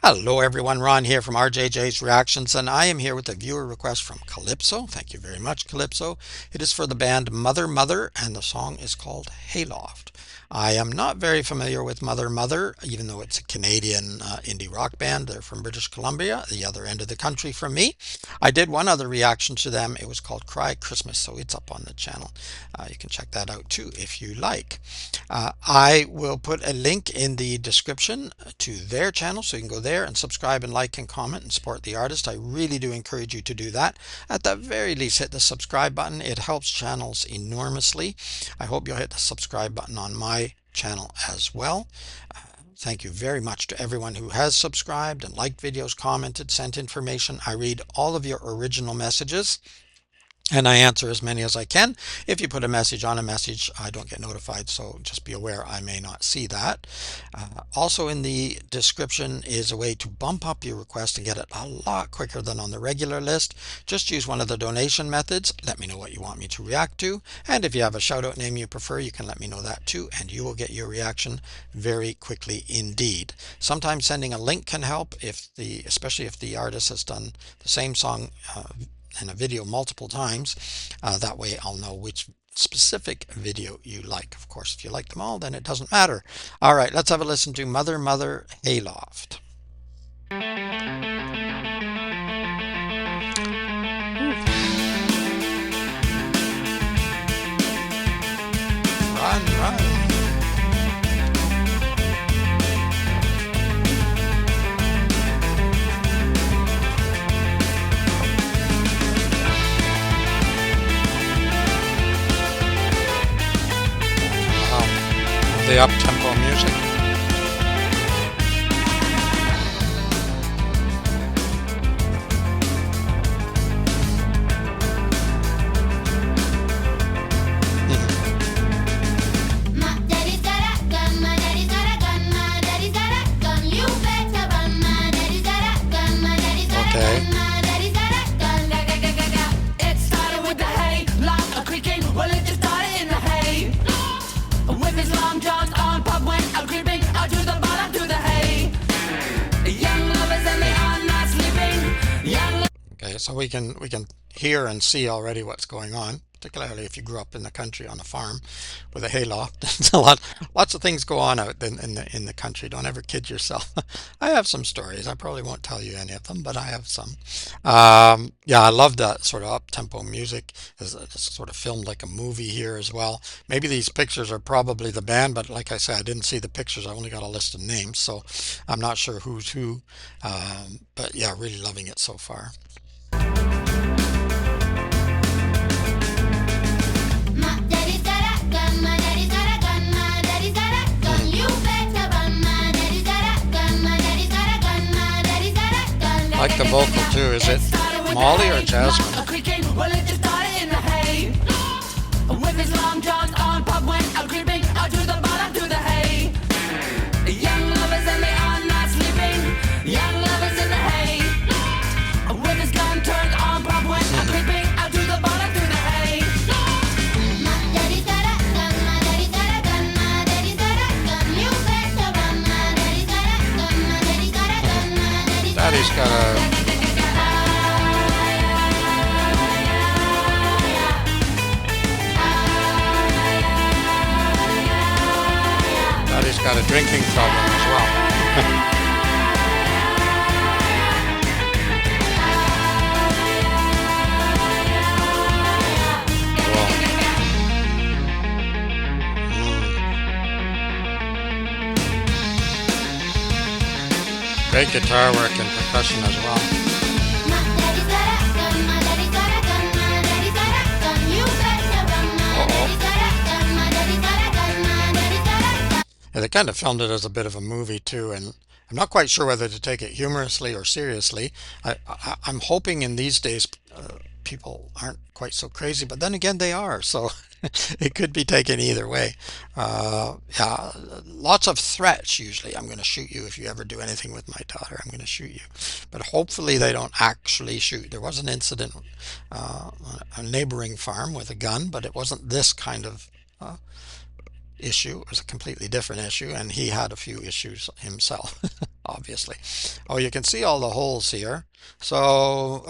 Hello everyone, Ron here from RJJ's Reactions, and I am here with a viewer request from Calypso. Thank you very much, Calypso. It is for the band Mother Mother, and the song is called Hayloft. I am not very familiar with Mother Mother, even though it's a Canadian indie rock band. They're from British Columbia, the other end of the country from me. I did one other reaction to them. It was called Cry Christmas, so it's up on the channel. You can check that out too if you like. I will put a link in the description to their channel, so you can go there and subscribe and like and comment and support the artist. I really do encourage you to do that. At the very least, hit the subscribe button. It helps channels enormously. I hope you'll hit the subscribe button on my channel as well. Thank you very much to everyone who has subscribed and liked videos, commented, sent information. I read all of your original messages, and I answer as many as I can. If you put a message on a message, I don't get notified, so just be aware I may not see that. Also in the description is a way to bump up your request and get it a lot quicker than on the regular list. Just use one of the donation methods. Let me know what you want me to react to. And if you have a shout out name you prefer, you can let me know that too, and you will get your reaction very quickly indeed. Sometimes sending a link can help, especially if the artist has done the same song in a video multiple times. That way I'll know which specific video you like. Of course, if you like them all, then it doesn't matter. All right, let's have a listen to Mother Mother Hayloft. Run, run. The up-tempo music. My daddy's got a gun, my daddy's got a gun, my daddy's got a gun. You better run, my daddy's got a gun, my daddy's got a gun, my daddy's got a gun. It started with the hay, like a creaking. Well, it just started in the hay. With his long johns on, pop went out creeping out to the bottom to the hay. Young lovers and they are not sleeping. Okay, so we can hear and see already what's going on, particularly if you grew up in the country on a farm with a hayloft. It's lots of things go on out in the country. Don't ever kid yourself. I have some stories. I probably won't tell you any of them, but I have some. Yeah, I love that sort of up-tempo music. It's sort of filmed like a movie here as well. Maybe these pictures are probably the band, but like I said, I didn't see the pictures. I only got a list of names, so I'm not sure who's who. But yeah, really loving it so far. My daddy's got a gun, my daddy's got a gun, my daddy's got a gun. You better run, my daddy's got a gun, my daddy's got a gun, my daddy's got a gun. I like the vocal too. Is it Molly or Jasmine? Well, it just started in the hay. With his long johns on, pop went out creeping out to the bottom to the hay. Young lovers and they are not sleeping. Young lovers in the hay. With his gun turned on, pop went out creeping out to the bottom to the hay. My daddy's got a gun, my daddy's got a gun, my daddy's got a gun. You better run, my daddy's got a gun, my daddy's got a gun, my daddy's got a gun. Daddy's got a Daddy's got a drinking problem as well. Great guitar work and percussion as well. My daddy's got a gun, my daddy's got a gun, my daddy's got a gun. You better run, my daddy's got a gun, my daddy's got a gun, my daddy's got a gun. Yeah, they kind of filmed it as a bit of a movie too, and I'm not quite sure whether to take it humorously or seriously. I'm hoping in these days people aren't quite so crazy, but then again they are, so it could be taken either way. Yeah, lots of threats usually. I'm going to shoot you if you ever do anything with my daughter. I'm going to shoot you. But hopefully they don't actually shoot. There was an incident on a neighboring farm with a gun, but it wasn't this kind of issue. It was a completely different issue, and he had a few issues himself. obviously. Oh, you can see all the holes here. So,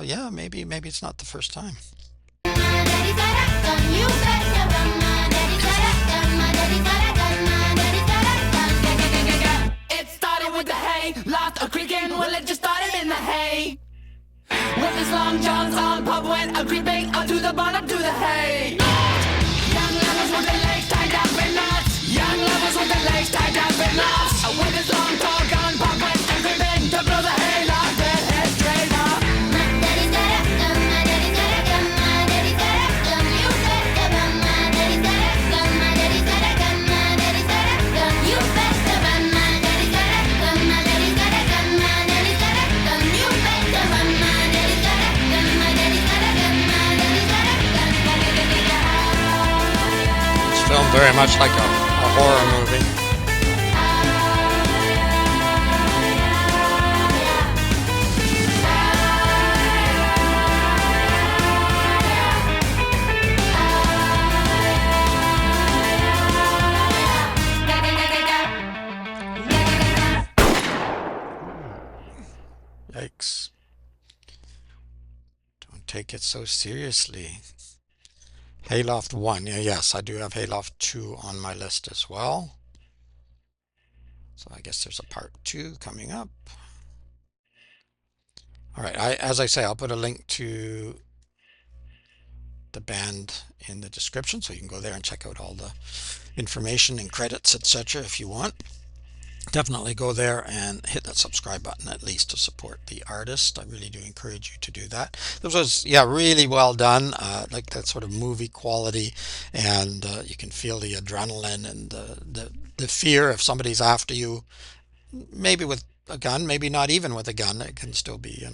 yeah, maybe it's not the first time. My daddy's got a gun, you better run. My daddy's got a gun, my daddy's got a gun, my daddy's got a gun. It started with the hay, loft a creaking. Well, it just started in the hay. With his long johns on, pub went a creeping onto the bottom to the hay. Young lovers with their legs tied up in knots. Young lovers with their legs tied up in knots. With his long tall gun, pub went a creeping to blow the hay loft. Their head straight off. My daddy's got a gun, my daddy's got a gun, my daddy's got a gun, you better run. My daddy's got a gun, my daddy's got a gun, my daddy's got a gun, you better run. My daddy's got a gun, my daddy's got a gun, my daddy's got a gun, you better run. My daddy's got a gun, my daddy's got a gun, my daddy's got a gun. It's filmed very much like a horror movie. Yikes. Don't take it so seriously. Hayloft 1. Yeah, yes, I do have Hayloft 2 on my list as well. So I guess there's a part 2 coming up. All right, as I say, I'll put a link to the band in the description, so you can go there and check out all the information and credits, etc. if you want. Definitely go there and hit that subscribe button at least to support the artist. I really do encourage you to do that. This was, yeah, really well done, like that sort of movie quality, and you can feel the adrenaline and the fear if somebody's after you, maybe with a gun, maybe not even with a gun. It can still be, you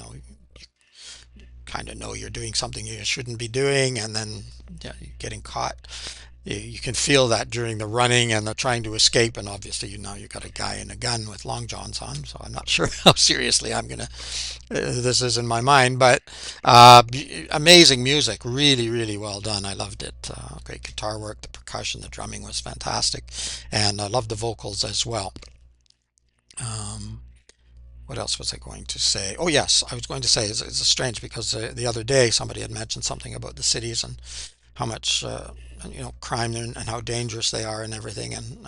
kind of know you're doing something you shouldn't be doing, and then yeah, you're getting caught. You can feel that during the running and the trying to escape, and obviously you know you've got a guy in a gun with long johns on, so I'm not sure how seriously I'm gonna this is in my mind, but amazing music, really well done. I loved it. Great guitar work, the percussion, the drumming was fantastic, and I loved the vocals as well. um, what else was I going to say? Oh yes, I was going to say it's strange because the other day somebody had mentioned something about the cities and how much crime and how dangerous they are and everything, and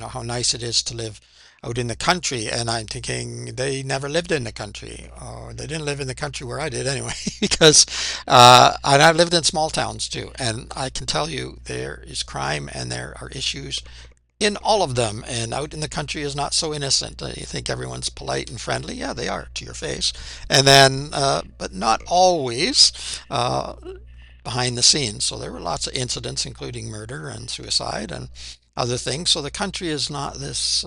how nice it is to live out in the country. And I'm thinking they never lived in the country, or they didn't live in the country where I did anyway, because and I've lived in small towns too, and I can tell you there is crime and there are issues in all of them, and out in the country is not so innocent. You think everyone's polite and friendly. Yeah, they are to your face, and then but not always behind the scenes. So there were lots of incidents, including murder and suicide and other things. So the country is not this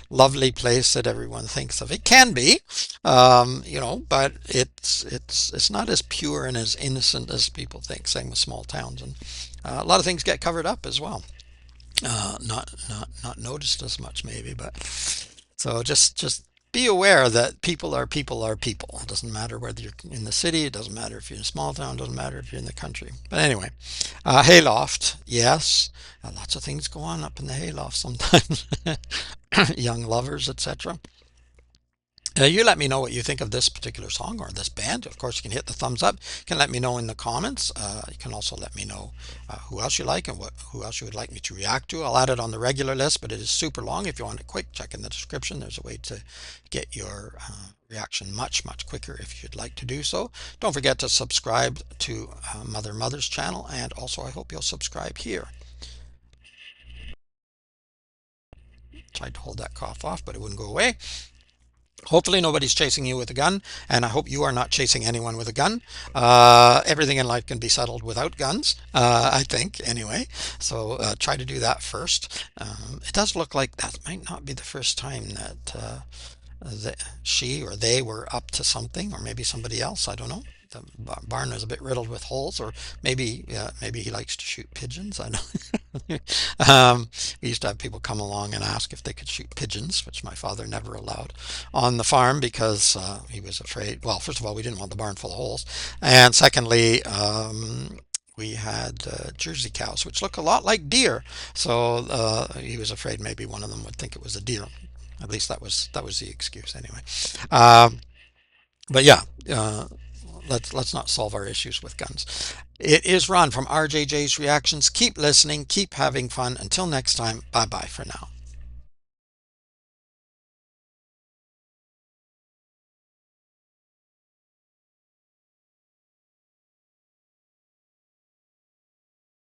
lovely place that everyone thinks of. It can be, but it's not as pure and as innocent as people think. Same with small towns, and a lot of things get covered up as well. Not noticed as much maybe, but so just be aware that people are people are people. It doesn't matter whether you're in the city, it doesn't matter if you're in a small town, it doesn't matter if you're in the country. But anyway, hayloft, yes, lots of things go on up in the hayloft sometimes. Young lovers, etc. You let me know what you think of this particular song or this band. Of course, you can hit the thumbs up. You can let me know in the comments. You can also let me know who else you like and who else you would like me to react to. I'll add it on the regular list, but it is super long. If you want it quick, check in the description. There's a way to get your reaction much quicker if you'd like to do so. Don't forget to subscribe to Mother's channel, and also I hope you'll subscribe here. Tried to hold that cough off, but it wouldn't go away. Hopefully nobody's chasing you with a gun, and I hope you are not chasing anyone with a gun. Everything in life can be settled without guns, I think, anyway. So try to do that first. It does look like that might not be the first time that she or they were up to something, or maybe somebody else. I don't know. The barn is a bit riddled with holes, or maybe he likes to shoot pigeons. I know. We used to have people come along and ask if they could shoot pigeons, which my father never allowed on the farm because he was afraid. Well, first of all, we didn't want the barn full of holes, and secondly, we had Jersey cows, which look a lot like deer. So he was afraid maybe one of them would think it was a deer. At least that was the excuse anyway. Um, but yeah, uh, let's not solve our issues with guns. It is Ron from RJJ's Reactions. Keep listening, keep having fun. Until next time, bye bye for now.